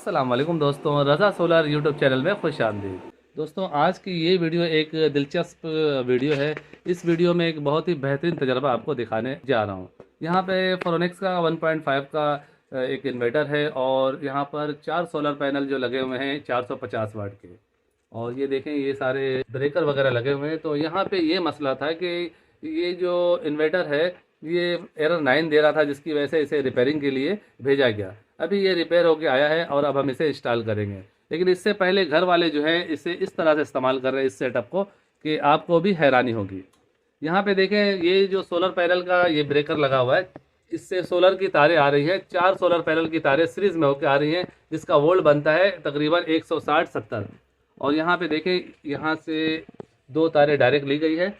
अस्सलाम वालेकुम दोस्तों, रज़ा सोलर यूट्यूब चैनल में खुश आमदीद। दोस्तों, आज की ये वीडियो एक दिलचस्प वीडियो है। इस वीडियो में एक बहुत ही बेहतरीन तजर्बा आपको दिखाने जा रहा हूँ। यहाँ पे फोरोनिक्स का 1.5 का एक इन्वर्टर है और यहाँ पर 4 सोलर पैनल जो लगे हुए हैं 450 वाट के। और ये देखें, ये सारे ब्रेकर वगैरह लगे हुए हैं। तो यहाँ पे ये मसला था कि ये जो इन्वर्टर है ये एरर 9 दे रहा था, जिसकी वजह से इसे रिपेयरिंग के लिए भेजा गया। अभी ये रिपेयर होके आया है और अब हम इसे इंस्टॉल करेंगे। लेकिन इससे पहले घर वाले जो हैं इसे इस तरह से इस्तेमाल कर रहे हैं इस सेटअप को कि आपको भी हैरानी होगी। यहाँ पे देखें, ये जो सोलर पैनल का ये ब्रेकर लगा हुआ है, इससे सोलर की तारें आ रही हैं। 4 सोलर पैनल की तारें सीरीज में होकर आ रही हैं, जिसका वोल्ट बनता है तकरीबन 160-70। और यहाँ पे देखें, यहाँ से 2 तारें डायरेक्ट ली गई है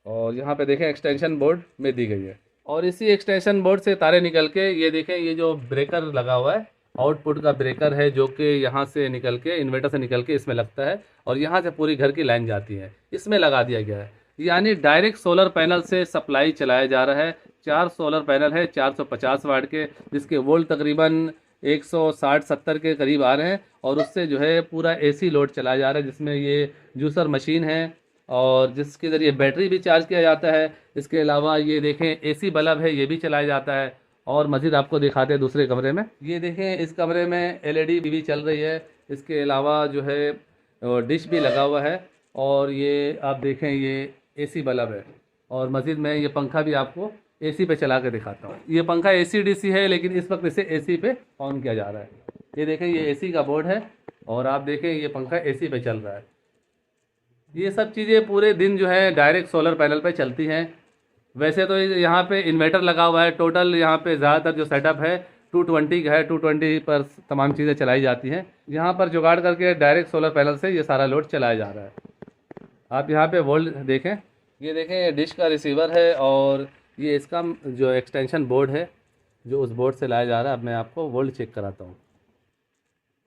और यहाँ पे देखें एक्सटेंशन बोर्ड में दी गई है। और इसी एक्सटेंशन बोर्ड से तारे निकल के ये देखें, ये जो ब्रेकर लगा हुआ है आउटपुट का ब्रेकर है, जो कि यहाँ से निकल के इन्वर्टर से निकल के इसमें लगता है और यहाँ से पूरी घर की लाइन जाती है, इसमें लगा दिया गया है। यानी डायरेक्ट सोलर पैनल से सप्लाई चलाया जा रहा है। 4 सोलर पैनल है 450 वाट के, जिसके वोल्ट तकरीबन 160-70 के करीब आ रहे हैं। और उससे जो है पूरा एसी लोड चलाया जा रहा है, जिसमें ये जूसर मशीन है और जिसके ज़रिए बैटरी भी चार्ज किया जाता है। इसके अलावा ये देखें एसी बल्ब है, ये भी चलाया जाता है। और मज़ीद आपको दिखाते हैं दूसरे कमरे में। ये देखें, इस कमरे में एलईडी टीवी चल रही है। इसके अलावा जो है डिश भी लगा हुआ है और ये आप देखें, ये एसी बल्ब है। और मज़ीद मैं ये पंखा भी आपको एसी पे चला के दिखाता हूँ। ये पंखा एसी डीसी है, लेकिन इस वक्त इसे एसी पे ऑन किया जा रहा है। ये देखें, ये एसी का बोर्ड है और आप देखें ये पंखा एसी पे चल रहा है। ये सब चीज़ें पूरे दिन जो है डायरेक्ट सोलर पैनल पे चलती हैं। वैसे तो यहाँ पे इन्वर्टर लगा हुआ है। टोटल यहाँ पे ज़्यादातर जो सेटअप है 220 का है, 220 पर तमाम चीज़ें चलाई जाती हैं। यहाँ पर जुगाड़ करके डायरेक्ट सोलर पैनल से ये सारा लोड चलाया जा रहा है। आप यहाँ पे वोल्ट देखें, ये देखें, ये डिश का रिसीवर है और ये इसका जो एक्सटेंशन बोर्ड है जो उस बोर्ड से लाया जा रहा है। अब मैं आपको वोल्ट चेक कराता हूँ।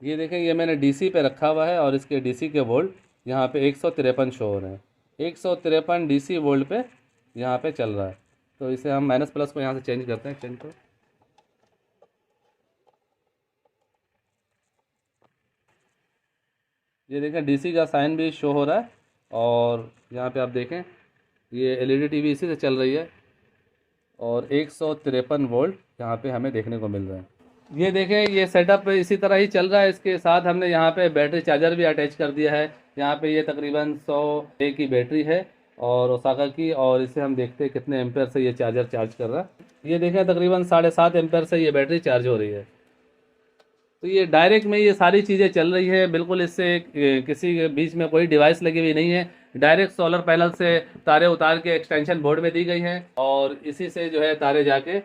ये देखें, ये मैंने डीसी पे रखा हुआ है और इसके डीसी के वोल्ट यहाँ पे 153 शो हो रहे हैं। 153 डीसी वोल्ट पे यहाँ पे चल रहा है। तो इसे हम माइनस प्लस को यहाँ से चेंज करते हैं। चेंज को ये देखें, डीसी का साइन भी शो हो रहा है। और यहाँ पे आप देखें, ये एलईडी टीवी इसी से चल रही है और 153 वोल्ट यहाँ पे हमें देखने को मिल रहे हैं। ये देखें, ये सेटअप इसी तरह ही चल रहा है। इसके साथ हमने यहाँ पे बैटरी चार्जर भी अटैच कर दिया है। यहाँ पे ये तकरीबन 100 की बैटरी है और ओसाका की, और इसे हम देखते हैं कितने एम्पेयर से ये चार्जर चार्ज कर रहा है। ये देखें, तकरीबन 7.5 एम्पेयर से ये बैटरी चार्ज हो रही है। तो ये डायरेक्ट में ये सारी चीज़ें चल रही है बिल्कुल। इससे किसी के बीच में कोई डिवाइस लगी हुई नहीं है। डायरेक्ट सोलर पैनल से तारे उतार के एक्सटेंशन बोर्ड में दी गई हैं और इसी से जो है तारे जाके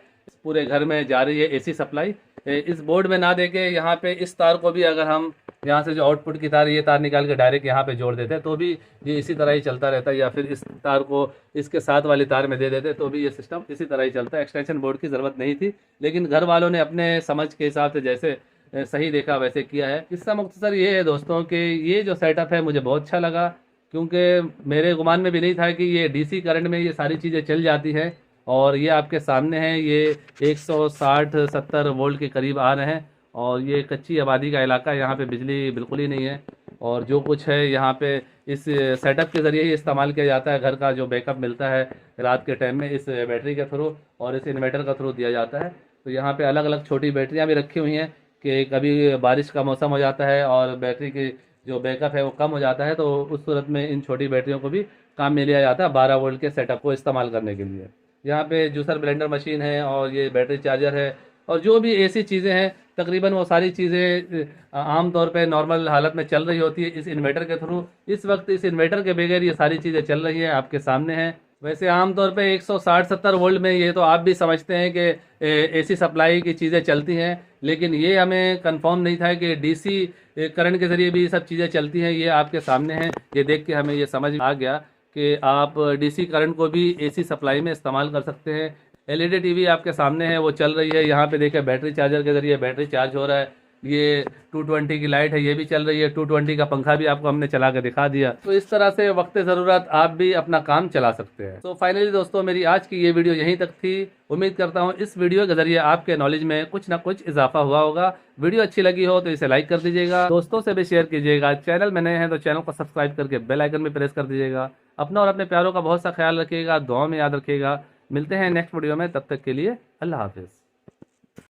पूरे घर में जा रही है एसी सप्लाई। इस बोर्ड में ना देके यहाँ पे इस तार को भी अगर हम यहाँ से जो आउटपुट की तार, ये तार निकाल के डायरेक्ट यहाँ पे जोड़ देते हैं तो भी ये इसी तरह ही चलता रहता है। या फिर इस तार को इसके साथ वाली तार में दे देते तो भी ये सिस्टम इसी तरह ही चलता है। एक्सटेंशन बोर्ड की ज़रूरत नहीं थी, लेकिन घर वालों ने अपने समझ के हिसाब से जैसे सही देखा वैसे किया है। किस्सा मुख्तसर ये है दोस्तों कि ये जो सेटअप है मुझे बहुत अच्छा लगा, क्योंकि मेरे गुमान में भी नहीं था कि ये डीसी करंट में ये सारी चीज़ें चल जाती हैं। और ये आपके सामने है, ये 160-70 वोल्ट के करीब आ रहे हैं। और ये कच्ची आबादी का इलाका है, यहाँ पे बिजली बिल्कुल ही नहीं है। और जो कुछ है यहाँ पे इस सेटअप के ज़रिए ही इस्तेमाल किया जाता है। घर का जो बैकअप मिलता है रात के टाइम में इस बैटरी के थ्रू और इस इन्वर्टर का थ्रू दिया जाता है। तो यहाँ पे अलग अलग छोटी बैटरियाँ भी रखी हुई हैं कि कभी बारिश का मौसम हो जाता है और बैटरी की जो बैकअप है वो कम हो जाता है, तो उस सूरत में इन छोटी बैटरियों को भी काम में लिया जाता है 12 वोल्ट के सेटअप को इस्तेमाल करने के लिए। यहाँ पे जूसर ब्लेंडर मशीन है और ये बैटरी चार्जर है और जो भी ऐसी चीज़ें हैं तकरीबन वो सारी चीज़ें आम तौर पे नॉर्मल हालत में चल रही होती है इस इन्वर्टर के थ्रू। इस वक्त इस इन्वर्टर के बगैर ये सारी चीज़ें चल रही हैं, आपके सामने हैं। वैसे आम तौर पे 160-70 वोल्ट में ये तो आप भी समझते हैं कि एसी सप्लाई की चीज़ें चलती हैं, लेकिन ये हमें कंफर्म नहीं था कि डीसी करंट के ज़रिए भी ये सब चीज़ें चलती हैं। ये आपके सामने हैं, ये देख के हमें ये समझ आ गया कि आप डीसी करंट को भी एसी सप्लाई में इस्तेमाल कर सकते हैं। एलईडी टीवी आपके सामने है, वो चल रही है। यहाँ पे देखें, बैटरी चार्जर के ज़रिए बैटरी चार्ज हो रहा है। ये 220 की लाइट है, ये भी चल रही है, 220 का पंखा भी आपको हमने चला के दिखा दिया। तो इस तरह से वक्त ज़रूरत आप भी अपना काम चला सकते हैं। तो फाइनली दोस्तों, मेरी आज की ये वीडियो यहीं तक थी। उम्मीद करता हूँ इस वीडियो के जरिए आपके नॉलेज में कुछ ना कुछ इजाफा हुआ होगा। वीडियो अच्छी लगी हो तो इसे लाइक कर दीजिएगा, दोस्तों से भी शेयर कीजिएगा। चैनल में नए हैं तो चैनल को सब्सक्राइब करके बेल आइकन में प्रेस कर दीजिएगा। अपना और अपने प्यारों का बहुत सा ख्याल रखिएगा, दुआ में याद रखिएगा। मिलते हैं नेक्स्ट वीडियो में, तब तक के लिए अल्लाह हाफिज़।